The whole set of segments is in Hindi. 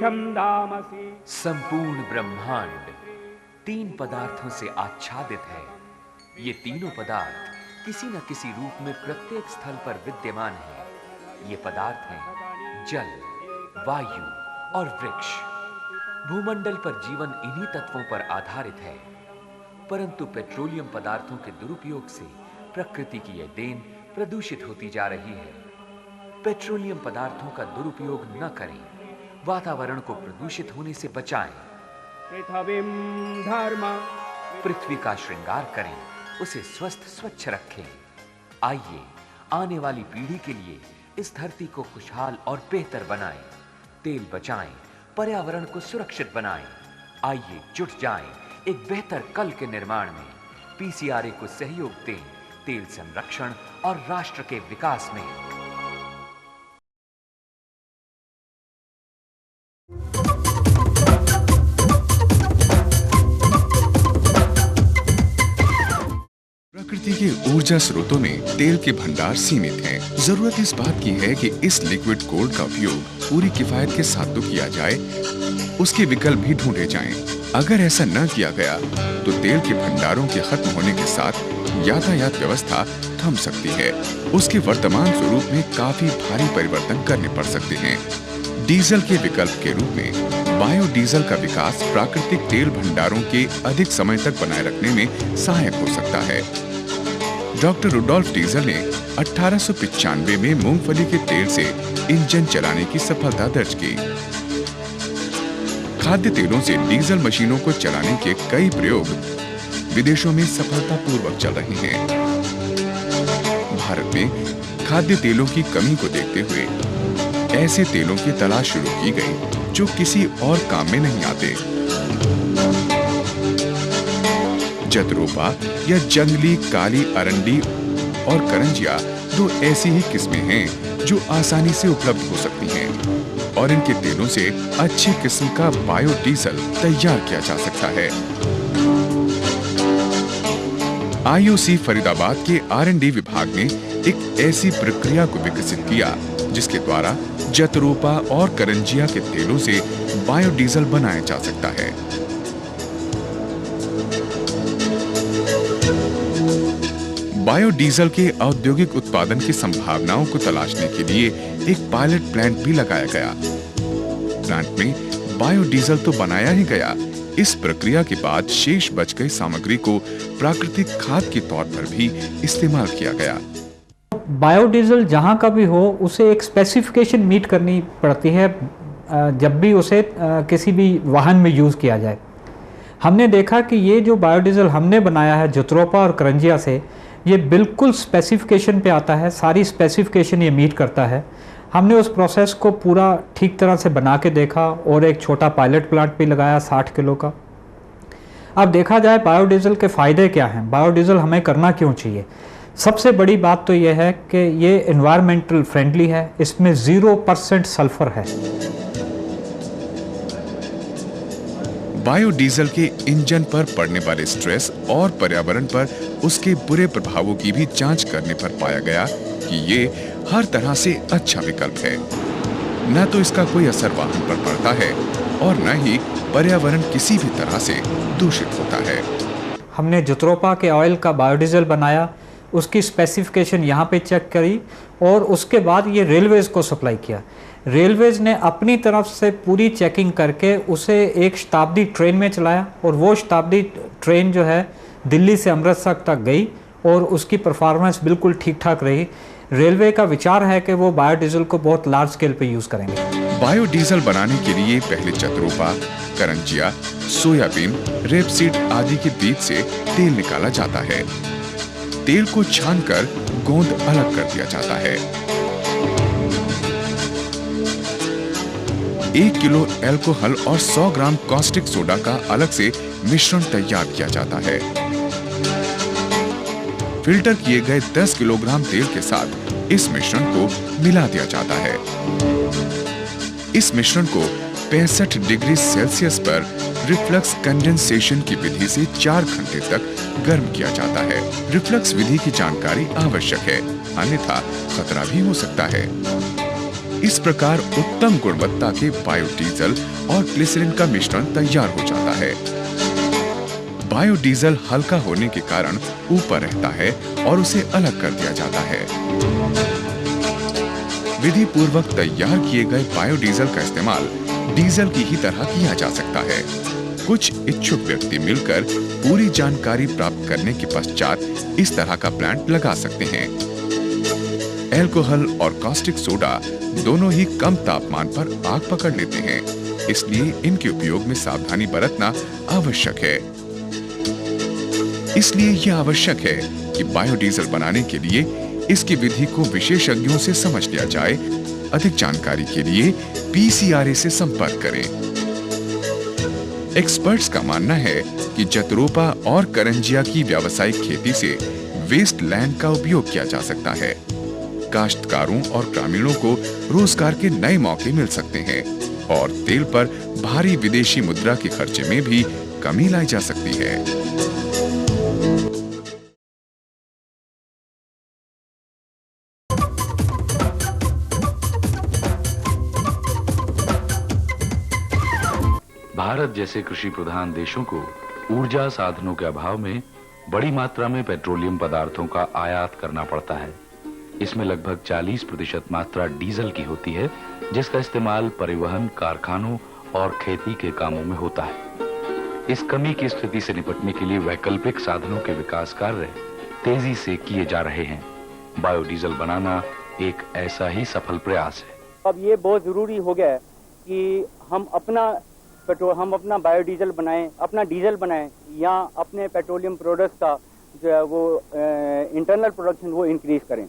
छंदामसि। संपूर्ण ब्रह्मांड 3 पदार्थों से आच्छादित है। ये तीनों पदार्थ किसी न किसी रूप में प्रत्येक स्थल पर विद्यमान हैं। ये पदार्थ हैं जल, वायु और वृक्ष। भूमंडल पर जीवन इन्हीं तत्वों पर आधारित है, परंतु पेट्रोलियम पदार्थों के दुरुपयोग से प्रकृति की यह देन प्रदूषित होती जा रही है। पेट्रोलियम पदार्थों का दुरुपयोग न करें, वातावरण को प्रदूषित होने से बचाएं। पृथ्वी का श्रृंगार करें, उसे स्वस्थ स्वच्छ रखें। आइए आने वाली पीढ़ी के लिए इस धरती को खुशहाल और बेहतर बनाएं। तेल बचाएं, पर्यावरण को सुरक्षित बनाएं। आइए जुट जाएं एक बेहतर कल के निर्माण में। पीसीआरए को सहयोग दें तेल संरक्षण और राष्ट्र के विकास में। प्रकृति के ऊर्जा स्रोतों में तेल के भंडार सीमित हैं। जरूरत इस बात की है कि इस लिक्विड गोल्ड का उपयोग पूरी किफायत के साथ तो किया जाए, उसके विकल्प भी ढूंढे जाएं। अगर ऐसा न किया गया तो तेल के भंडारों के खत्म होने के साथ यातायात व्यवस्था थम सकती है। उसके वर्तमान स्वरूप में काफी भारी परिवर्तन करने पड़ सकते हैं। डीजल के विकल्प के रूप में बायोडीजल का विकास प्राकृतिक तेल भंडारों के अधिक समय तक बनाए रखने में सहायक हो सकता है। डॉक्टर रुडोल्फ डीजल ने 1895 में मूंगफली के तेल से इंजन चलाने की सफलता दर्ज की। खाद्य तेलों से डीजल मशीनों को चलाने के कई प्रयोग विदेशों में सफलतापूर्वक चल रहे हैं। भारत में खाद्य तेलों की कमी को देखते हुए ऐसे तेलों की तलाश शुरू की गई जो किसी और काम में नहीं आते। जतरोपा या जंगली काली अरंडी और करंजिया 2 ऐसी ही किस्में हैं जो आसानी से उपलब्ध हो सकती हैं और इनके तेलों से अच्छी किस्म का बायोडीजल तैयार किया जा सकता है। IOC फरीदाबाद के R&D विभाग ने एक ऐसी प्रक्रिया को विकसित किया जिसके द्वारा जतरोपा और करंजिया के तेलों से बायोडीजल बनाया जा सकता है। बायोडीजल के औद्योगिक उत्पादन की संभावनाओं को तलाशने के लिए एक पायलट प्लांट भी लगाया गया। प्लांट में बायोडीजल तो बनाया ही गया, इस प्रक्रिया के बाद शेष बच गई सामग्री को प्राकृतिक खाद के तौर पर भी इस्तेमाल किया गया। बायोडीजल जहाँ का भी हो उसे एक स्पेसिफिकेशन मीट करनी पड़ती है जब भी उसे किसी भी वाहन में यूज़ किया जाए। हमने देखा कि ये जो बायोडीजल हमने बनाया है जतरोपा और करंजिया से, ये बिल्कुल स्पेसिफिकेशन पे आता है, सारी स्पेसिफिकेशन ये मीट करता है। हमने उस प्रोसेस को पूरा ठीक तरह से बना के देखा और एक छोटा पायलट प्लांट भी लगाया 60 किलो का। अब देखा जाए बायोडीजल के फ़ायदे क्या हैं, बायोडीजल हमें करना क्यों चाहिए। सबसे बड़ी बात तो ये है कि ये एनवायरमेंटल फ्रेंडली है, इसमें 0% सल्फर है। बायोडीजल के इंजन पर पड़ने वाले स्ट्रेस और पर्यावरण पर उसके बुरे प्रभावों की भी जांच करने पर पाया गया कि ये हर तरह से अच्छा विकल्प है। न तो इसका कोई असर वाहन पर पड़ता है और न ही पर्यावरण किसी भी तरह से दूषित होता है। हमने जतरोपा के ऑयल का बायोडीजल बनाया, उसकी स्पेसिफिकेशन यहाँ पे चेक करी और उसके बाद ये रेलवेज़ को सप्लाई किया। रेलवेज़ ने अपनी तरफ से पूरी चेकिंग करके उसे एक शताब्दी ट्रेन में चलाया और वो शताब्दी ट्रेन जो है दिल्ली से अमृतसर तक गई और उसकी परफॉर्मेंस बिल्कुल ठीक ठाक रही। रेलवे का विचार है कि वो बायोडीजल को बहुत लार्ज स्केल पे यूज़ करेंगे। बायोडीजल बनाने के लिए पहले जतरोपा, करंजिया, सोयाबीन, रेपसीड आदि के बीज से तेल निकाला जाता है। तेल को छानकर गोंद अलग कर दिया जाता है। 1 किलो अल्कोहल और 100 ग्राम कॉस्टिक सोडा का अलग से मिश्रण तैयार किया जाता है। फिल्टर किए गए 10 किलोग्राम तेल के साथ इस मिश्रण को मिला दिया जाता है। इस मिश्रण को 65 डिग्री सेल्सियस पर रिफ्लक्स कंडेंसेशन की विधि से 4 घंटे तक गर्म किया जाता है। रिफ्लक्स विधि की जानकारी आवश्यक है, अन्यथा खतरा भी हो सकता है। इस प्रकार उत्तम गुणवत्ता के बायोडीजल और ग्लिसरीन का मिश्रण तैयार हो जाता है। बायोडीजल हल्का होने के कारण ऊपर रहता है और उसे अलग कर दिया जाता है। विधि पूर्वक तैयार किए गए बायोडीजल का इस्तेमाल डीजल की ही तरह किया जा सकता है। कुछ इच्छुक व्यक्ति मिलकर पूरी जानकारी प्राप्त करने के पश्चात इस तरह का प्लांट लगा सकते हैं। अल्कोहल और कास्टिक सोडा दोनों ही कम तापमान पर आग पकड़ लेते हैं, इसलिए इनके उपयोग में सावधानी बरतना आवश्यक है। इसलिए यह आवश्यक है कि बायोडीजल बनाने के लिए इसकी विधि को विशेषज्ञों से समझ लिया जाए। अधिक जानकारी के लिए पीसीआरए से संपर्क करें। एक्सपर्ट्स का मानना है कि जत्रोपा और करंजिया की व्यावसायिक खेती से वेस्ट लैंड का उपयोग किया जा सकता है। काश्तकारों और ग्रामीणों को रोजगार के नए मौके मिल सकते हैं और तेल पर भारी विदेशी मुद्रा के खर्चे में भी कमी लाई जा सकती है। भारत जैसे कृषि प्रधान देशों को ऊर्जा साधनों के अभाव में बड़ी मात्रा में पेट्रोलियम पदार्थों का आयात करना पड़ता है। इसमें लगभग 40% मात्रा डीजल की होती है, जिसका इस्तेमाल परिवहन, कारखानों और खेती के कामों में होता है। इस कमी की स्थिति से निपटने के लिए वैकल्पिक साधनों के विकास कार्य तेजी से किए जा रहे हैं। बायोडीजल बनाना एक ऐसा ही सफल प्रयास है। अब ये बहुत जरूरी हो गया है कि हम अपना बायोडीजल बनाएं, अपना डीजल बनाएं या अपने पेट्रोलियम प्रोडक्ट्स का जो है वो इंटरनल प्रोडक्शन वो इंक्रीज करें।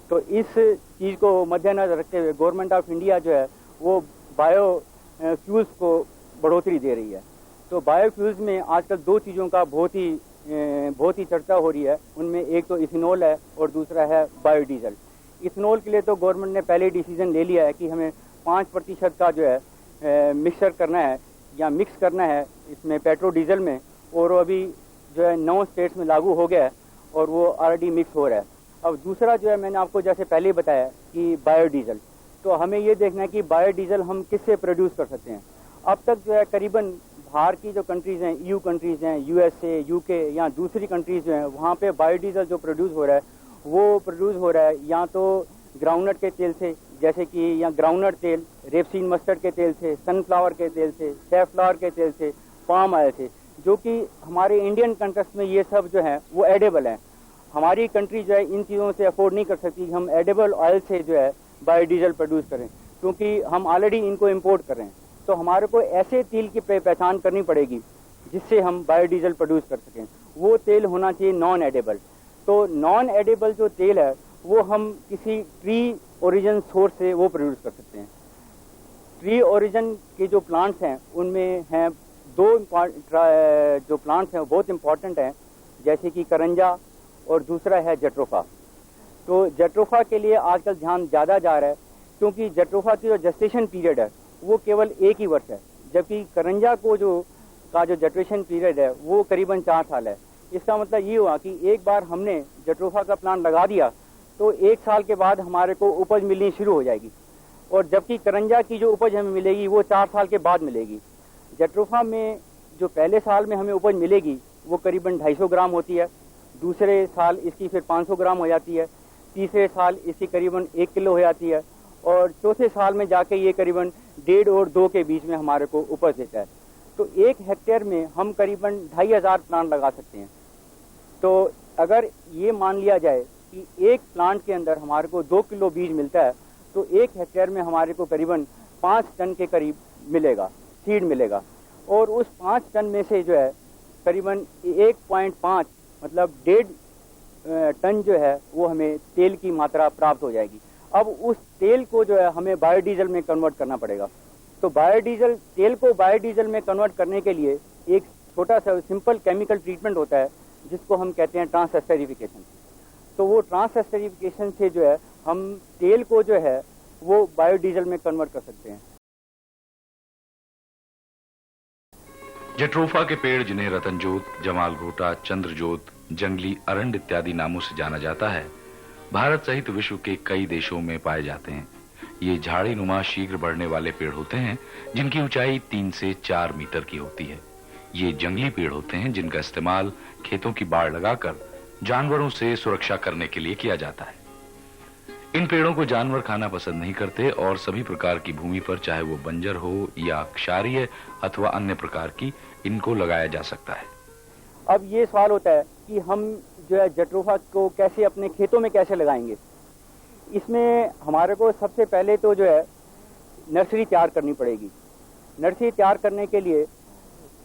तो इस चीज़ को मद्देनजर रखते हुए गवर्नमेंट ऑफ इंडिया जो है वो बायो फ्यूल्स को बढ़ोतरी दे रही है। तो बायो फ्यूल्स में आजकल दो चीज़ों का बहुत ही चर्चा हो रही है। उनमें एक तो इथेनॉल है और दूसरा है बायोडीजल। इथेनॉल के लिए तो गवर्नमेंट ने पहले डिसीजन ले लिया है कि हमें 5% का जो है मिक्सर करना है या मिक्स करना है इसमें पेट्रोल डीजल में, और वो अभी जो है 9 स्टेट्स में लागू हो गया है और वो ऑलरेडी मिक्स हो रहा है। अब दूसरा जो है मैंने आपको जैसे पहले बताया कि बायोडीजल, तो हमें ये देखना है कि बायोडीजल हम किससे प्रोड्यूस कर सकते हैं। अब तक जो है करीबन बाहर की जो कंट्रीज़ हैं, EU कंट्रीज़ हैं, USA, UK या दूसरी कंट्रीज़ जो हैं, वहाँ पे बायोडीजल जो प्रोड्यूस हो रहा है वो प्रोड्यूस हो रहा है या तो ग्राउंडनट के तेल से, जैसे कि या ग्राउंडनट तेल, रेपसीड मस्टर्ड के तेल से, सनफ्लावर के तेल से, सैफ्लावर के तेल से, पाम ऑयल से, जो कि हमारे इंडियन कंटेक्स्ट में ये सब जो है वो एडेबल हैं। हमारी कंट्री जो है इन चीज़ों से अफोर्ड नहीं कर सकती। हम एडेबल ऑयल से जो है बायोडीजल प्रोड्यूस करें, क्योंकि हम ऑलरेडी इनको इम्पोर्ट कर रहे हैं। तो हमारे को ऐसे तेल की पहचान करनी पड़ेगी जिससे हम बायोडीजल प्रोड्यूस कर सकें। वो तेल होना चाहिए नॉन एडेबल। तो नॉन एडेबल जो तेल है वो हम किसी ट्री ओरिजिन सोर्स से वो प्रोड्यूस कर सकते हैं। ट्री ओरिजिन के जो प्लांट्स हैं उनमें हैं दो जो प्लांट्स हैं वो बहुत इंपॉर्टेंट हैं, जैसे कि करंजा और दूसरा है जट्रोफा। तो जट्रोफा के लिए आजकल ध्यान ज़्यादा जा रहा है, क्योंकि जट्रोफा की जो जेस्टेशन पीरियड है वो केवल 1 ही वर्ष है, जबकि करंजा को जो जेस्टेशन पीरियड है वो करीबन 4 साल है। इसका मतलब ये हुआ कि एक बार हमने जट्रोफा का प्लांट लगा दिया तो 1 साल के बाद हमारे को उपज मिलनी शुरू हो जाएगी, और जबकि करंजा की जो उपज हमें मिलेगी वो 4 साल के बाद मिलेगी। जट्रोफा में जो पहले साल में हमें उपज मिलेगी वो करीबन 250 ग्राम होती है, दूसरे साल इसकी फिर 500 ग्राम हो जाती है, तीसरे साल इसकी करीबन 1 किलो हो जाती है, और चौथे साल में जाके ये करीबन 1.5 और 2 के बीच में हमारे को उपज देता है। तो 1 हेक्टेयर में हम करीबन 2500 प्लांट लगा सकते हैं। तो अगर ये मान लिया जाए कि एक प्लांट के अंदर हमारे को 2 किलो बीज मिलता है, तो 1 हेक्टेयर में हमारे को करीबन 5 टन के करीब मिलेगा, सीड मिलेगा। और उस 5 टन में से जो है करीबन 1.5 मतलब 1.5 टन जो है वो हमें तेल की मात्रा प्राप्त हो जाएगी। अब उस तेल को जो है हमें बायोडीजल में कन्वर्ट करना पड़ेगा। तो बायोडीजल तेल को बायोडीजल में कन्वर्ट करने के लिए एक छोटा सा सिंपल केमिकल ट्रीटमेंट होता है जिसको हम कहते हैं ट्रांसएस्टरिफिकेशन। तो वो ट्रांसएस्टरिफिकेशन से जो है हम तेल को जो है वो बायोडीजल में कन्वर्ट कर सकते हैं। जट्रोफा के पेड़, जिन्हें रतनजोत, जमालघोटा, चंद्रजोत, जंगली अरंड इत्यादि नामों से जाना जाता है, भारत सहित विश्व के कई देशों में पाए जाते हैं। ये झाड़ी नुमा शीघ्र बढ़ने वाले पेड़ होते हैं जिनकी ऊंचाई 3 से 4 मीटर की होती है। ये जंगली पेड़ होते हैं जिनका इस्तेमाल खेतों की बाड़ लगाकर जानवरों से सुरक्षा करने के लिए किया जाता है। इन पेड़ों को जानवर खाना पसंद नहीं करते और सभी प्रकार की भूमि पर, चाहे वो बंजर हो या क्षारीय अथवा अन्य प्रकार की, इनको लगाया जा सकता है। अब ये सवाल होता है कि हम जो है जट्रोफा को कैसे अपने खेतों में कैसे लगाएंगे। इसमें हमारे को सबसे पहले तो जो है नर्सरी तैयार करनी पड़ेगी। नर्सरी तैयार करने के लिए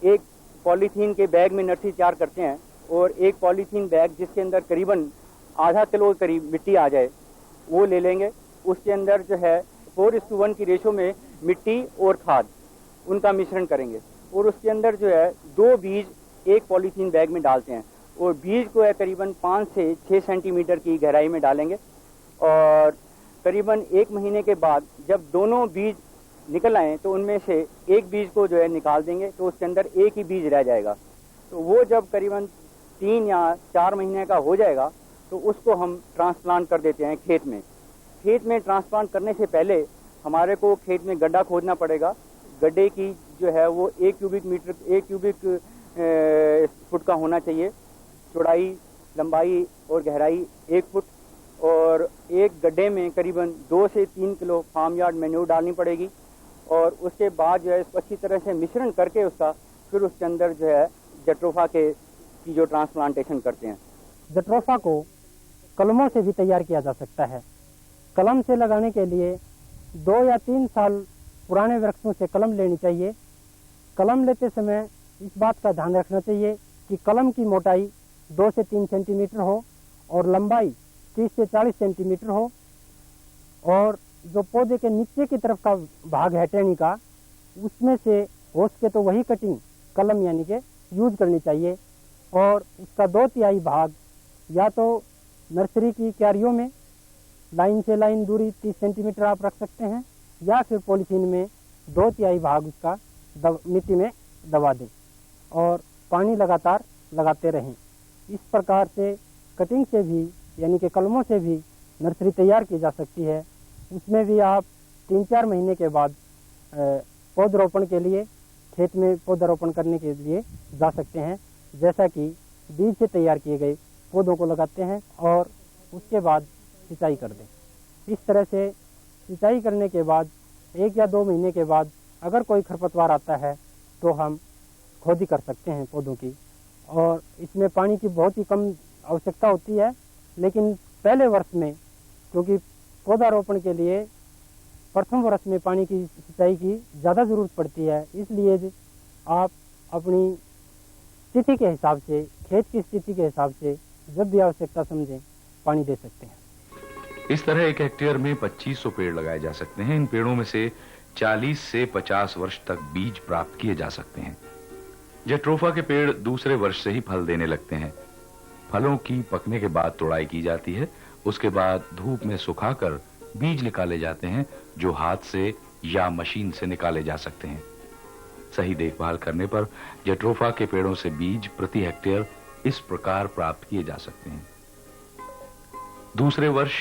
एक पॉलीथीन के बैग में नर्सरी तैयार करते हैं और एक पॉलीथीन बैग जिसके अंदर करीबन आधा किलो करीब मिट्टी आ जाए वो ले लेंगे। उसके अंदर जो है 4:1 की रेशो में मिट्टी और खाद उनका मिश्रण करेंगे और उसके अंदर जो है 2 बीज एक पॉलीथीन बैग में डालते हैं और बीज को है करीबन 5 से 6 सेंटीमीटर की गहराई में डालेंगे और करीबन 1 महीने के बाद जब दोनों बीज निकल आए तो उनमें से एक बीज को जो है निकाल देंगे तो उसके अंदर एक ही बीज रह जाएगा। तो वो जब करीबन 3 या 4 महीने का हो जाएगा तो उसको हम ट्रांसप्लांट कर देते हैं खेत में। खेत में ट्रांसप्लांट करने से पहले हमारे को खेत में गड्ढा खोदना पड़ेगा। गड्ढे की जो है वो 1 क्यूबिक फुट का होना चाहिए, चौड़ाई, लंबाई और गहराई 1 फुट और एक गड्ढे में करीबन 2 से 3 किलो फार्म यार्ड मैन्योर डालनी पड़ेगी और उसके बाद जो है इसको अच्छी तरह से मिश्रण करके उसका फिर उसके अंदर जो है जट्रोफा की जो ट्रांसप्लांटेशन करते हैं। जट्रोफा को कलमों से भी तैयार किया जा सकता है। कलम से लगाने के लिए 2 या 3 साल पुराने वृक्षों से कलम लेनी चाहिए। कलम लेते समय इस बात का ध्यान रखना चाहिए कि कलम की मोटाई 2 से 3 सेंटीमीटर हो और लंबाई 30 से 40 सेंटीमीटर हो और जो पौधे के नीचे की तरफ का भाग है टहनी का, उसमें से हो सके तो वही कटिंग कलम यानी कि यूज करनी चाहिए और उसका 2/3 भाग या तो नर्सरी की क्यारियों में लाइन से लाइन दूरी 30 सेंटीमीटर आप रख सकते हैं या फिर पॉलीथीन में 2/3 भाग उसका मिट्टी में दबा दें और पानी लगातार लगाते रहें। इस प्रकार से कटिंग से भी यानी कि कलमों से भी नर्सरी तैयार की जा सकती है। उसमें भी आप 3-4 महीने के बाद पौधरोपण के लिए खेत में पौधरोपण करने के लिए जा सकते हैं, जैसा कि बीज से तैयार किए गए पौधों को लगाते हैं और उसके बाद सिंचाई कर दें। इस तरह से सिंचाई करने के बाद 1 या 2 महीने के बाद अगर कोई खरपतवार आता है तो हम खोदी कर सकते हैं पौधों की और इसमें पानी की बहुत ही कम आवश्यकता होती है। लेकिन पहले वर्ष में क्योंकि पौधारोपण के लिए प्रथम वर्ष में पानी की सिंचाई की ज़्यादा ज़रूरत पड़ती है, इसलिए आप अपनी स्थिति के हिसाब से, खेत की स्थिति के हिसाब से जब भी आवश्यकता समझें पानी दे सकते हैं। इस तरह 1 हेक्टेयर में 2500 पेड़ लगाए जा सकते हैं। इन पेड़ों में से 40 से 50 वर्ष तक बीज प्राप्त किए जा सकते हैं। जट्रोफा के पेड़ दूसरे वर्ष से ही फल देने लगते हैं। फलों की पकने के बाद तोड़ाई की जाती है, उसके बाद धूप में सुखाकर बीज निकाले जाते हैं जो हाथ से या मशीन से निकाले जा सकते हैं। सही देखभाल करने पर जट्रोफा के पेड़ों से बीज प्रति हेक्टेयर इस प्रकार प्राप्त किए जा सकते हैं। दूसरे वर्ष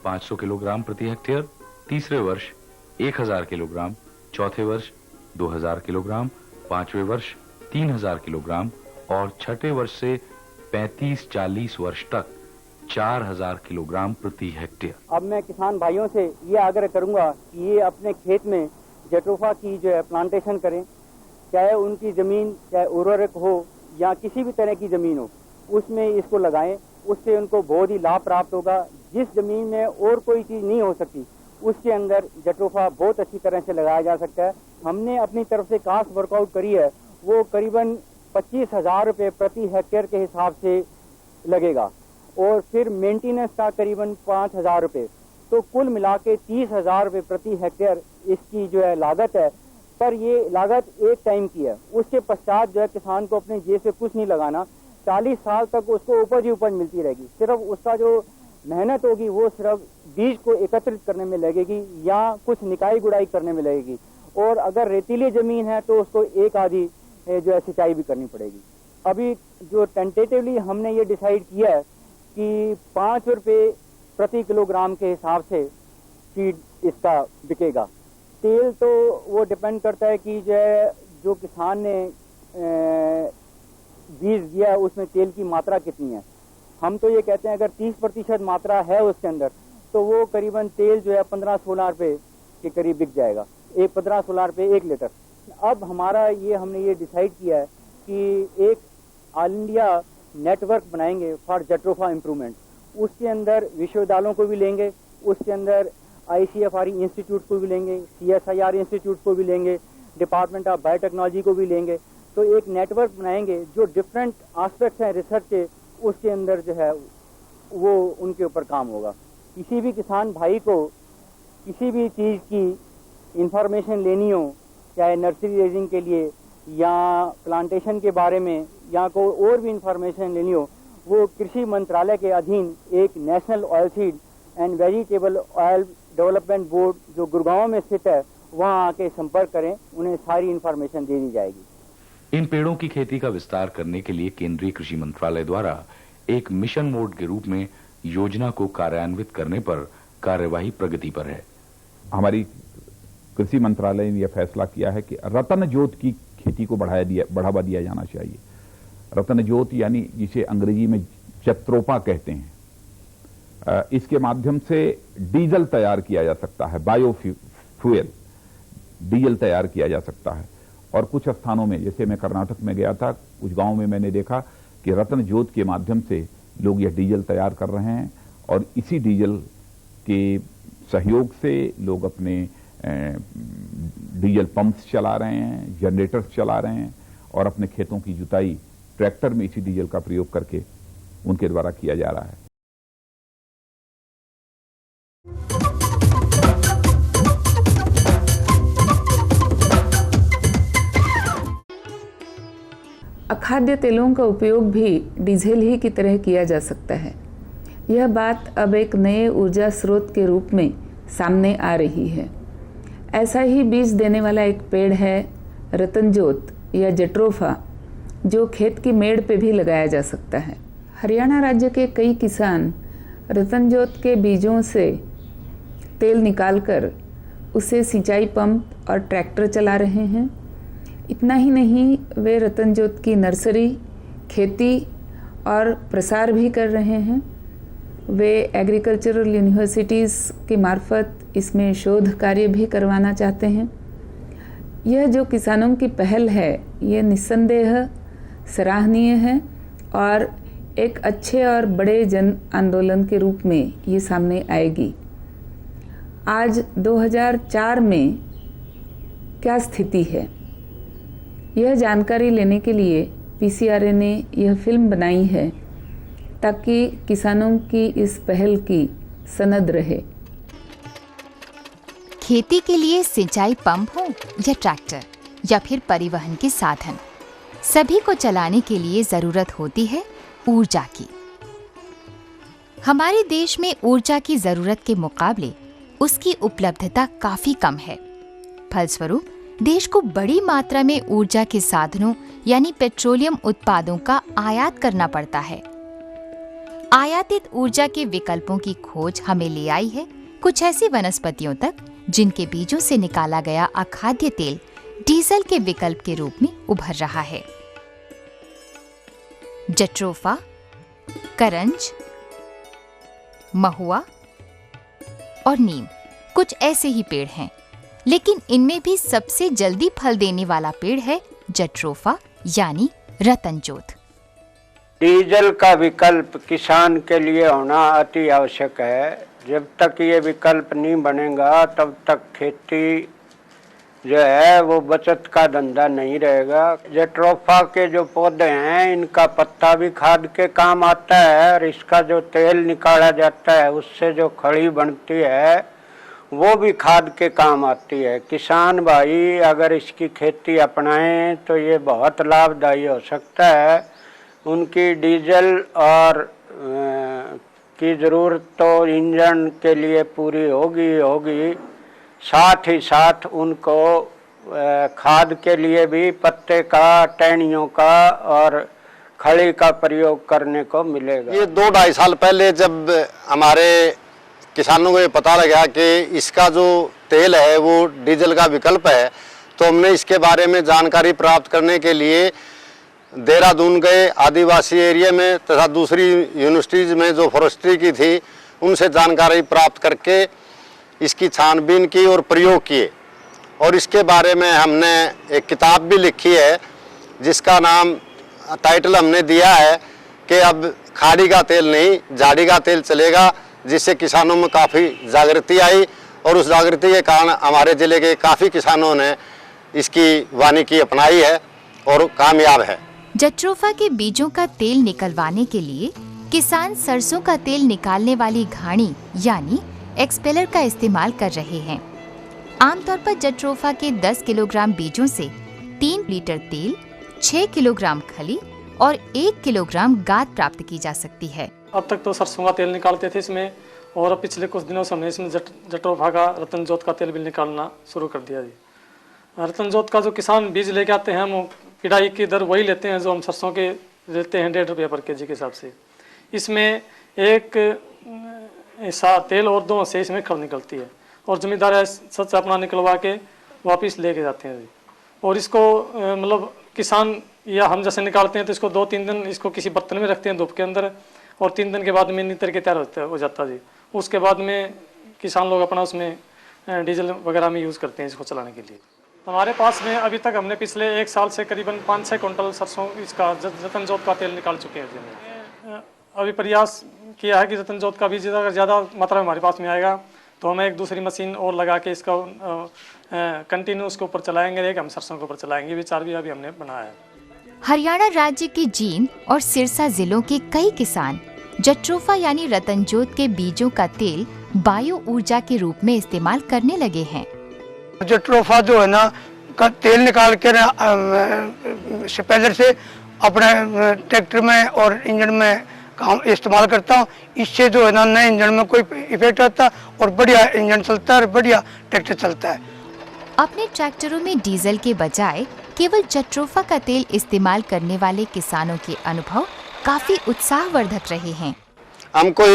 500 किलोग्राम प्रति हेक्टेयर, तीसरे वर्ष 1000 किलोग्राम, चौथे वर्ष 2000 किलोग्राम, पांचवें वर्ष 3000 किलोग्राम और छठे वर्ष से 35-40 वर्ष तक 4000 किलोग्राम प्रति हेक्टेयर। अब मैं किसान भाइयों से ये आग्रह करूंगा कि ये अपने खेत में जट्रोफा की जो है प्लांटेशन करें, चाहे उनकी ज़मीन चाहे उर्वरक हो या किसी भी तरह की ज़मीन हो, उसमें इसको लगाएं। उससे उनको बहुत ही लाभ प्राप्त होगा। जिस ज़मीन में और कोई चीज़ नहीं हो सकती उसके अंदर जट्रोफा बहुत अच्छी तरह से लगाया जा सकता है। हमने अपनी तरफ से कास्ट वर्कआउट करी है, वो करीबन 25,000 रुपये प्रति हेक्टेयर के हिसाब से लगेगा और फिर मेंटेनेंस का करीबन 5,000 रुपये, तो कुल मिला के 30,000 रुपये प्रति हेक्टेयर इसकी जो है लागत है। पर ये लागत एक टाइम की है, उसके पश्चात जो है किसान को अपने जेब से कुछ नहीं लगाना। 40 साल तक उसको उपज ही उपज मिलती रहेगी। सिर्फ उसका जो मेहनत होगी वो सिर्फ बीज को एकत्रित करने में लगेगी या कुछ निकाई गुड़ाई करने में लगेगी और अगर रेतीली ज़मीन है तो उसको एक आधी जो है सिंचाई भी करनी पड़ेगी। अभी जो टेंटेटिवली हमने ये डिसाइड किया है कि 5 रुपये प्रति किलोग्राम के हिसाब से फीड इसका बिकेगा। तेल तो वो डिपेंड करता है कि जो किसान ने बीज दिया उसमें तेल की मात्रा कितनी है। हम तो ये कहते हैं अगर 30% मात्रा है उसके अंदर तो वो करीबन तेल जो है 15-16 रुपये के करीब बिक जाएगा, 15-16 रुपये 1 लीटर। अब हमने ये डिसाइड किया है कि एक ऑल इंडिया नेटवर्क बनाएंगे फॉर जेट्रोफा इम्प्रूवमेंट। उसके अंदर विश्वविद्यालयों को भी लेंगे, उसके अंदर ICFRE इंस्टीट्यूट को भी लेंगे, CSIR इंस्टीट्यूट को भी लेंगे, डिपार्टमेंट ऑफ बायोटेक्नोलॉजी को भी लेंगे। तो एक नेटवर्क बनाएंगे जो डिफरेंट एस्पेक्ट्स हैं रिसर्च के, उसके अंदर जो है वो उनके ऊपर काम होगा। किसी भी किसान भाई को किसी भी चीज़ की इंफॉर्मेशन लेनी हो, चाहे नर्सरी रेजिंग के लिए या प्लांटेशन के बारे में या कोई और भी इंफॉर्मेशन लेनी हो, वो कृषि मंत्रालय के अधीन एक national oil seed and vegetable oil development board जो गुड़गांव में स्थित है, वहाँ आके संपर्क करें, उन्हें सारी इंफॉर्मेशन दे दी जाएगी। इन पेड़ों की खेती का विस्तार करने के लिए केंद्रीय कृषि मंत्रालय द्वारा एक मिशन मोड के रूप में योजना को कार्यान्वित करने पर कार्यवाही प्रगति पर है। हमारी कृषि मंत्रालय ने यह फैसला किया है कि रतन जोत की खेती को बढ़ावा दिया जाना चाहिए। रतन जोत यानी जिसे अंग्रेजी में जट्रोफा कहते हैं, इसके माध्यम से डीजल तैयार किया जा सकता है, बायोफ्यूल डीजल तैयार किया जा सकता है। और कुछ स्थानों में, जैसे मैं कर्नाटक में गया था, कुछ गांव में मैंने देखा कि रतन जोत के माध्यम से लोग यह डीजल तैयार कर रहे हैं और इसी डीजल के सहयोग से लोग अपने डीजल पंप्स चला रहे हैं, जनरेटर्स चला रहे हैं और अपने खेतों की जुताई ट्रैक्टर में इसी डीजल का प्रयोग करके उनके द्वारा किया जा रहा है। अखाद्य तेलों का उपयोग भी डीजल ही की तरह किया जा सकता है। यह बात अब एक नए ऊर्जा स्रोत के रूप में सामने आ रही है। ऐसा ही बीज देने वाला एक पेड़ है रतनजोत या जट्रोफा, जो खेत की मेड़ पे भी लगाया जा सकता है। हरियाणा राज्य के कई किसान रतनजोत के बीजों से तेल निकालकर उसे सिंचाई पंप और ट्रैक्टर चला रहे हैं। इतना ही नहीं, वे रतनजोत की नर्सरी, खेती और प्रसार भी कर रहे हैं। वे एग्रीकल्चरल यूनिवर्सिटीज़ की मार्फत इसमें शोध कार्य भी करवाना चाहते हैं। यह जो किसानों की पहल है, ये निस्संदेह सराहनीय है और एक अच्छे और बड़े जन आंदोलन के रूप में ये सामने आएगी। आज 2004 में क्या स्थिति है, यह जानकारी लेने के लिए PCRA ने यह फिल्म बनाई है ताकि किसानों की इस पहल की सनद रहे। खेती के लिए सिंचाई पंप हो या ट्रैक्टर या फिर परिवहन के साधन, सभी को चलाने के लिए जरूरत होती है ऊर्जा की। हमारे देश में ऊर्जा की जरूरत के मुकाबले उसकी उपलब्धता काफी कम है। फलस्वरूप देश को बड़ी मात्रा में ऊर्जा के साधनों यानी पेट्रोलियम उत्पादों का आयात करना पड़ता है। आयातित ऊर्जा के विकल्पों की खोज हमें ले आई है कुछ ऐसी वनस्पतियों तक जिनके बीजों से निकाला गया अखाद्य तेल डीजल के विकल्प के रूप में उभर रहा है। जट्रोफा, करंज, महुआ और नीम कुछ ऐसे ही पेड़ हैं, लेकिन इनमें भी सबसे जल्दी फल देने वाला पेड़ है जट्रोफा यानी रतनजोत। डीजल का विकल्प किसान के लिए होना अति आवश्यक है। जब तक ये विकल्प नहीं बनेगा तब तक खेती जो है वो बचत का धंधा नहीं रहेगा। जट्रोफा के जो पौधे हैं इनका पत्ता भी खाद के काम आता है और इसका जो तेल निकाला जाता है उससे जो खड़ी बनती है वो भी खाद के काम आती है। किसान भाई अगर इसकी खेती अपनाएं तो ये बहुत लाभदायी हो सकता है। उनकी डीजल और की ज़रूरत तो इंजन के लिए पूरी होगी, साथ ही साथ उनको खाद के लिए भी पत्ते का, टहनियों का और खली का प्रयोग करने को मिलेगा। ये 2-2.5 साल पहले जब हमारे किसानों को ये पता लगा कि इसका जो तेल है वो डीजल का विकल्प है, तो हमने इसके बारे में जानकारी प्राप्त करने के लिए देहरादून गए, आदिवासी एरिया में तथा दूसरी यूनिवर्सिटीज़ में जो फॉरेस्ट्री की थी उनसे जानकारी प्राप्त करके इसकी छानबीन की और प्रयोग किए। और इसके बारे में हमने एक किताब भी लिखी है जिसका नाम टाइटल हमने दिया है कि अब खाड़ी का तेल नहीं झाड़ी का तेल चलेगा, जिससे किसानों में काफ़ी जागृति आई और उस जागृति के कारण हमारे ज़िले के काफ़ी किसानों ने इसकी वानिकी अपनाई है और कामयाब है। जट्रोफा के बीजों का तेल निकलवाने के लिए किसान सरसों का तेल निकालने वाली घानी यानी एक्सपेलर का इस्तेमाल कर रहे हैं। आमतौर पर जट्रोफा के 10 किलोग्राम बीजों से 3 लीटर तेल, 6 किलोग्राम खली और 1 किलोग्राम गाद प्राप्त की जा सकती है। अब तक तो सरसों का तेल निकालते थे इसमें, और पिछले कुछ दिनों से हमने इसमें जट्रोफा का रतनजोत का तेल भी निकालना शुरू कर दिया जी। रतनजोत का जो किसान बीज लेके आते हैं हम पिड़ाई की दर वही लेते हैं जो हम सरसों के लेते हैं 1.5 रुपये पर केजी के हिसाब से। इसमें एक ऐसा तेल और 2 से इसमें खड़ निकलती है और जमींदार सच अपना निकलवा के वापस लेके जाते हैं जी। और इसको मतलब किसान या हम जैसे निकालते हैं तो इसको 2-3 दिन इसको किसी बर्तन में रखते हैं धूप के अंदर, और 3 दिन के बाद में नितर के तैयार हो जाता जी। उसके बाद में किसान लोग अपना उसमें डीजल वगैरह में यूज़ करते हैं इसको चलाने के लिए। हमारे पास में अभी तक हमने पिछले 1 साल से करीबन 5-6 क्विंटल सरसों इसका रतनजोत का तेल निकाल चुके हैं जी। अभी प्रयास किया है कि रतनजोत का बीज अगर ज़्यादा मात्रा में हमारे पास में आएगा तो हमें एक दूसरी मशीन और लगा के इसका कंटिन्यू उसके ऊपर चलाएंगे, एक हम सरसों के ऊपर चलाएंगे। विचार भी अभी हमने बनाया है। हरियाणा राज्य के जींद और सिरसा जिलों के कई किसान जट्रोफा यानी रतनजोत के बीजों का तेल बायो ऊर्जा के रूप में इस्तेमाल करने लगे हैं। जट्रोफा जो है ना का तेल निकाल के स्पेलर से अपने ट्रैक्टर में और इंजन में काम इस्तेमाल करता हूँ। इससे जो है ना नए इंजन में कोई इफेक्ट आता और बढ़िया इंजन चलता है और बढ़िया ट्रैक्टर चलता है। अपने ट्रैक्टरों में डीजल के बजाय केवल जट्रोफा का तेल इस्तेमाल करने वाले किसानों के अनुभव काफी उत्साहवर्धक रहे हैं। हम कोई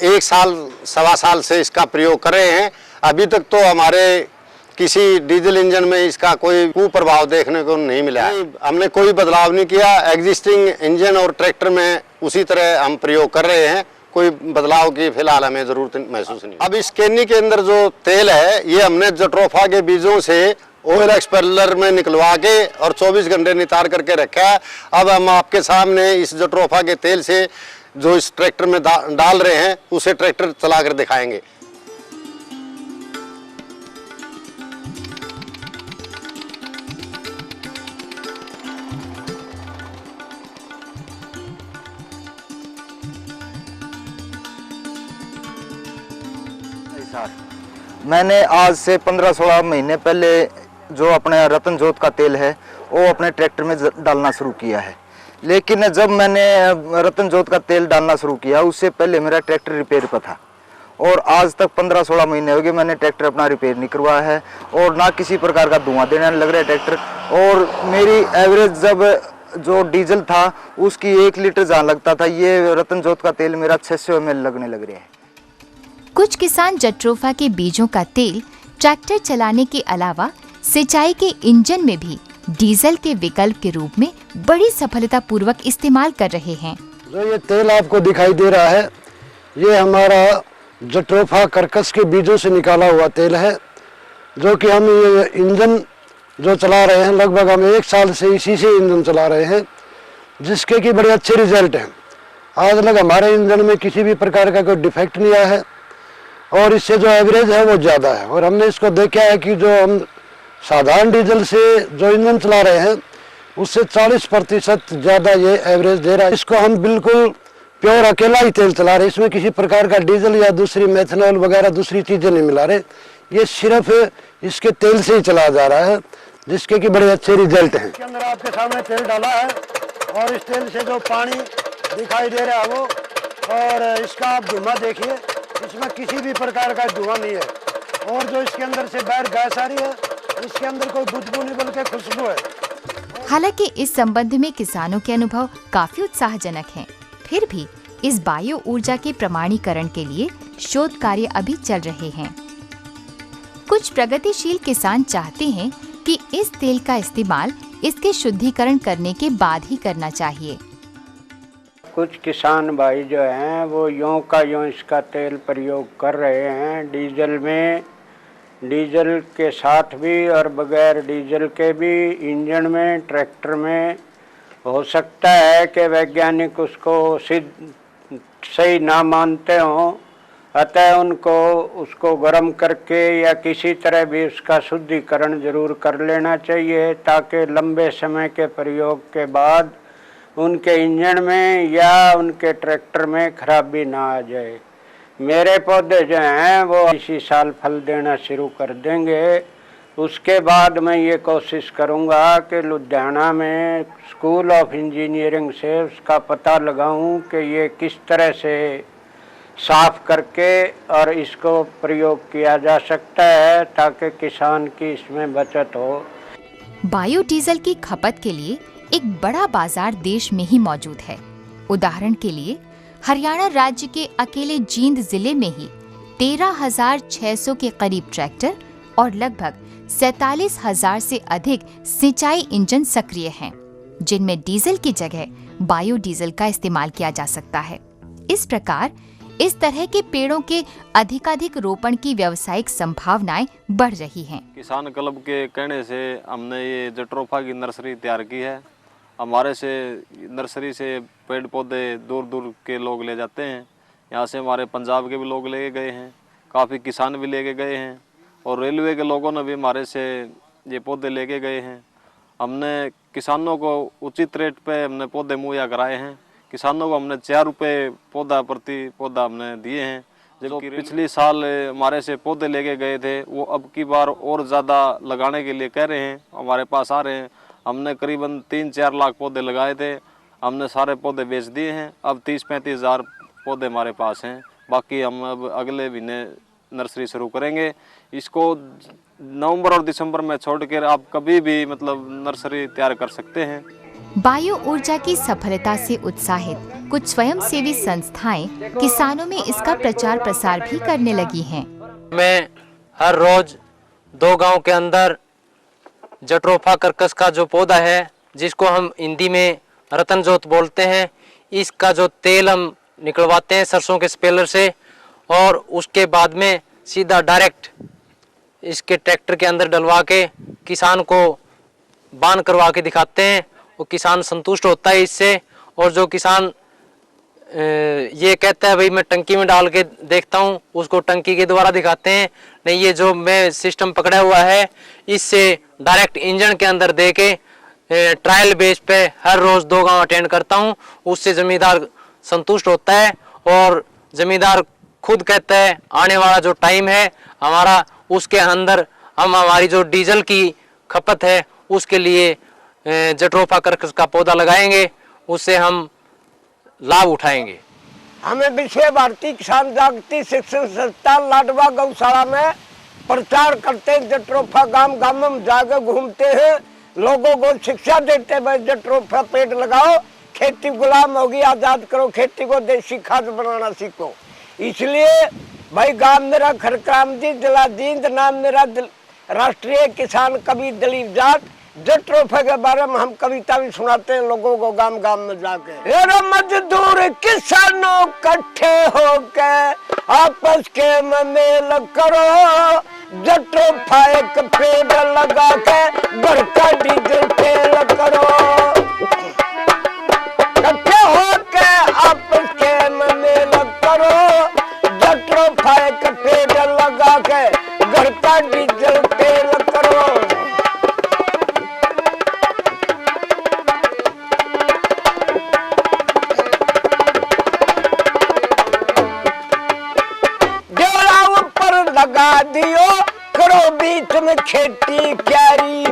1 साल 1.25 साल से इसका प्रयोग कर रहे हैं। अभी तक तो हमारे किसी डीजल इंजन में इसका कोई कुप्रभाव देखने को नहीं मिला है। हमने कोई बदलाव नहीं किया, एग्जिस्टिंग इंजन और ट्रैक्टर में उसी तरह हम प्रयोग कर रहे हैं। कोई बदलाव की फिलहाल हमें जरूरत महसूस नहीं। अब इस केनी के अंदर जो तेल है ये हमने जट्रोफा के बीजों से ऑयल एक्सपेलर में निकलवा के और 24 घंटे नितार करके रखा है। अब हम आपके सामने इस जट्रोफा के तेल से जो इस ट्रैक्टर में डाल रहे हैं उसे ट्रैक्टर चला कर दिखाएंगे। मैंने आज से 15-16 महीने पहले जो अपने रतनजोत का तेल है वो अपने ट्रैक्टर में डालना शुरू किया है। लेकिन जब मैंने रतनजोत का तेल डालना शुरू किया उससे पहले मेरा ट्रैक्टर रिपेयर पर था और आज तक 15-16 महीने हो गए मैंने ट्रैक्टर अपना रिपेयर नहीं करवाया है और ना किसी प्रकार का धुआं देने लग रहा है ट्रैक्टर। और मेरी एवरेज जब जो डीजल था उसकी 1 लीटर जहाँ लगता था ये रतनजोत का तेल मेरा 600 ml लगने लग रहा है। कुछ किसान जट्रोफा के बीजों का तेल ट्रैक्टर चलाने के अलावा सिंचाई के इंजन में भी डीजल के विकल्प के रूप में बड़ी सफलता पूर्वक इस्तेमाल कर रहे हैं। जो ये तेल आपको दिखाई दे रहा है ये हमारा जट्रोफा कर्कश के बीजों से निकाला हुआ तेल है, जो कि हम ये इंजन जो चला रहे हैं लगभग हम 1 साल से इसी से इंजन चला रहे हैं, जिसके कि बड़े अच्छे रिजल्ट हैं। आज तक हमारे इंजन में किसी भी प्रकार का कोई डिफेक्ट नहीं आया है और इससे जो एवरेज है वो ज़्यादा है। और हमने इसको देखा है कि जो हम साधारण डीजल से जो इंजन चला रहे हैं उससे 40% ज़्यादा ये एवरेज दे रहा है। इसको हम बिल्कुल प्योर अकेला ही तेल चला रहे हैं, इसमें किसी प्रकार का डीजल या दूसरी मेथनॉल वगैरह दूसरी चीज़ें नहीं मिला रहे। ये सिर्फ इसके तेल से ही चला जा रहा है, जिसके कि बड़े अच्छे रिजल्ट हैं। इसके अंदर आपके सामने तेल डाला है और इस तेल से जो पानी दिखाई दे रहा है वो, और इसका आप धुआं देखिए, इसमें किसी भी प्रकार का धुआं नहीं है। और जो इसके अंदर से बाहर गैस आ रही है इसके अंदर कोई बदबू नहीं बल्कि खुशबू है। हालांकि इस संबंध में किसानों के अनुभव काफी उत्साहजनक हैं, फिर भी इस बायो ऊर्जा के प्रमाणीकरण के लिए शोध कार्य अभी चल रहे हैं। कुछ प्रगतिशील किसान चाहते हैं कि इस तेल का इस्तेमाल इसके शुद्धिकरण करने के बाद ही करना चाहिए। कुछ किसान भाई जो हैं वो यों का यों इसका तेल प्रयोग कर रहे हैं डीजल में, डीजल के साथ भी और बगैर डीजल के भी इंजन में, ट्रैक्टर में। हो सकता है कि वैज्ञानिक उसको सही ना मानते हों, अतः उनको उसको गर्म करके या किसी तरह भी उसका शुद्धिकरण जरूर कर लेना चाहिए, ताकि लंबे समय के प्रयोग के बाद उनके इंजन में या उनके ट्रैक्टर में खराबी ना आ जाए। मेरे पौधे जो हैं वो इसी साल फल देना शुरू कर देंगे। उसके बाद मैं ये कोशिश करूँगा कि लुधियाना में स्कूल ऑफ इंजीनियरिंग से उसका पता लगाऊं कि ये किस तरह से साफ करके और इसको प्रयोग किया जा सकता है, ताकि किसान की इसमें बचत हो। बायोडीजल की खपत के लिए एक बड़ा बाजार देश में ही मौजूद है। उदाहरण के लिए हरियाणा राज्य के अकेले जींद जिले में ही 13,600 के करीब ट्रैक्टर और लगभग 47,000 से अधिक सिंचाई इंजन सक्रिय हैं, जिनमें डीजल की जगह बायोडीजल का इस्तेमाल किया जा सकता है। इस प्रकार इस तरह के पेड़ों के अधिकाधिक रोपण की व्यावसायिक संभावनाएं बढ़ रही हैं। किसान क्लब के कहने से हमने ये जट्रोफा की नर्सरी तैयार की है। हमारे से नर्सरी से पेड़ पौधे दूर दूर के लोग ले जाते हैं। यहाँ से हमारे पंजाब के भी लोग लेके गए हैं, काफ़ी किसान भी लेके गए हैं, और रेलवे के लोगों ने भी हमारे से ये पौधे लेके गए हैं। हमने किसानों को उचित रेट पे हमने पौधे मुहैया कराए हैं। किसानों को हमने 4 रुपये पौधा प्रति पौधा हमने दिए हैं। जो पिछले साल हमारे से पौधे लेके गए थे वो अब की बार और ज़्यादा लगाने के लिए कह रहे हैं, हमारे पास आ रहे हैं। हमने करीबन 3-4 लाख पौधे लगाए थे, हमने सारे पौधे बेच दिए हैं। अब 30-35 हज़ार पौधे हमारे पास हैं। बाकी हम अब अगले महीने नर्सरी शुरू करेंगे। इसको नवंबर और दिसंबर में छोड़कर आप कभी भी मतलब नर्सरी तैयार कर सकते हैं। बायो ऊर्जा की सफलता से उत्साहित कुछ स्वयंसेवी संस्थाएं किसानों में इसका प्रचार प्रसार भी करने लगी हैं। मैं हर रोज 2 गांव के अंदर जट्रोफा कर्कस का जो पौधा है, जिसको हम हिंदी में रतन जोत बोलते हैं, इसका जो तेल हम निकलवाते हैं सरसों के स्पेलर से, और उसके बाद में सीधा डायरेक्ट इसके ट्रैक्टर के अंदर डलवा के किसान को बांध करवा के दिखाते हैं। वो किसान संतुष्ट होता है इससे, और जो किसान ये कहता है भाई मैं टंकी में डाल के देखता हूँ, उसको टंकी के द्वारा दिखाते हैं। नहीं, ये जो मैं सिस्टम पकड़ा हुआ है इससे डायरेक्ट इंजन के अंदर दे के ट्रायल बेस पे हर रोज 2 गांव अटेंड करता हूँ। उससे जमींदार संतुष्ट होता है, और जमींदार खुद कहता है आने वाला जो टाइम है हमारा, उसके अंदर हम हमारी जो डीजल की खपत है उसके लिए जट्रोफा कर्कस का पौधा लगाएंगे, उससे हम लाभ उठाएंगे। हमें विश्व भारती किसान जागृति शिक्षण संस्था लाडवा गौशाला में प्रचार करते हैं। जट्रोफा गांव गांव में जाकर घूमते हैं, लोगों को शिक्षा देते हैं भाई जट्रोफा पेड़ लगाओ, खेती गुलाम होगी, आजाद करो खेती को, देसी खाद बनाना सीखो। इसलिए भाई गांव मेरा खरक्राम जी, जिला जींद, नाम मेरा राष्ट्रीय किसान कवि दलीप जाट। जट्रोफा के बारे में हम कविता भी सुनाते हैं लोगों को गांव गांव में जाके। मजदूर किसानों इकट्ठे होके आपस के मेल करो, जट्रोफा एक पेड़ लगा के घर का डीजल तेल करो। इकट्ठे होके आपस के मेल करो, जट्रोफा एक पेड़ लगा के घर का डीजल तेल करो। लगा दियो करो बीच में खेती क्यारी,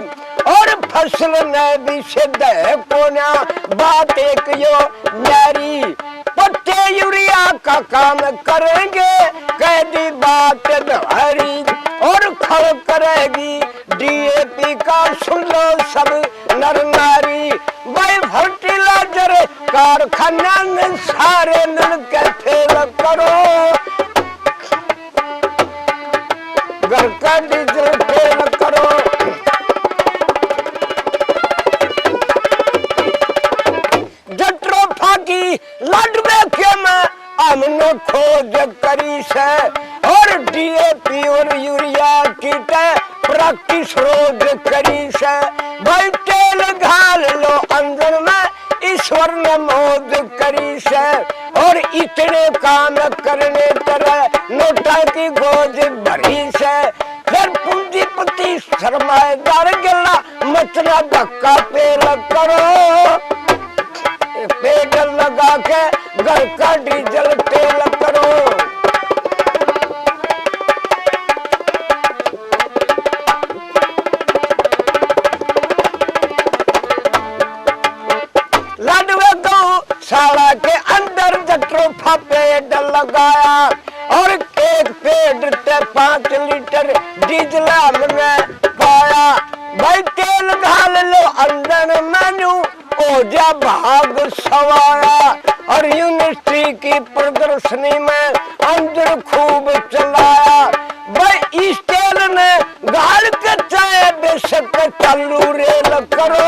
और फसल ने भी सिद्ध है कोना बात एक यो न्यारी। पत्ते यूरिया का काम करेंगे कैदी बात हरी, और खड़ करेगी डीएपी का सुन लो सब नर नारी। भाई फर्टिलाइजर कारखाना में सारे मिल के फेल करो, घर का डीजल फेल करो। जट्रोफा की लाडवे के में हमने खोज करी से, और डीएपी और यूरिया की प्रैक्टिस रोज करी से। भाई तेल घाल लो अंदर में ईश्वर ने मौज करी से, और इतने काम करने तरह नोटा की गोज भरी से। फिर पूंजीपति सरमाएदार गिला मचना धक्का पेल करो, पेडल लगा के घर का डीजल तेल करो। लाडवे गौशाला के अंदर जट्रोफा पेडल लगाया, और एक पेड़ से 5 लीटर डीजल हमने पाया। भाई तेल घाल लो अंदर मेनू हो जा भाग सवाया, और यूनिवर्सिटी की प्रदर्शनी में अंदर खूब चलाया। भाई इस तेल ने गाल के चाहे बेशक चालू रेल करो,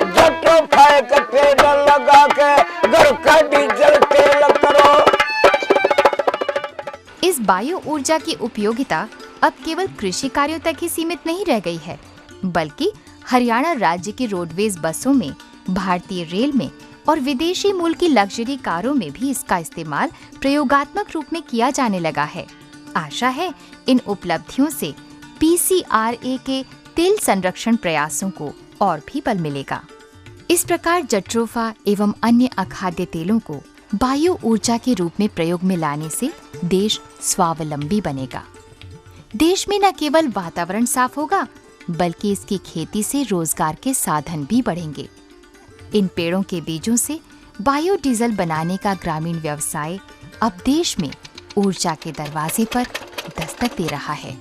जट्रोफा के पेडल लगा के घर का डीजल तेल करो। इस बायो ऊर्जा की उपयोगिता अब केवल कृषि कार्यों तक ही सीमित नहीं रह गई है, बल्कि हरियाणा राज्य की रोडवेज बसों में, भारतीय रेल में और विदेशी मूल की लग्जरी कारों में भी इसका इस्तेमाल प्रयोगात्मक रूप में किया जाने लगा है। आशा है इन उपलब्धियों से पीसीआरए के तेल संरक्षण प्रयासों को और भी बल मिलेगा। इस प्रकार जट्रोफा एवं अन्य अखाद्य तेलों को बायो ऊर्जा के रूप में प्रयोग में लाने से देश स्वावलंबी बनेगा। देश में न केवल वातावरण साफ होगा, बल्कि इसकी खेती से रोजगार के साधन भी बढ़ेंगे। इन पेड़ों के बीजों से बायोडीजल बनाने का ग्रामीण व्यवसाय अब देश में ऊर्जा के दरवाजे पर दस्तक दे रहा है।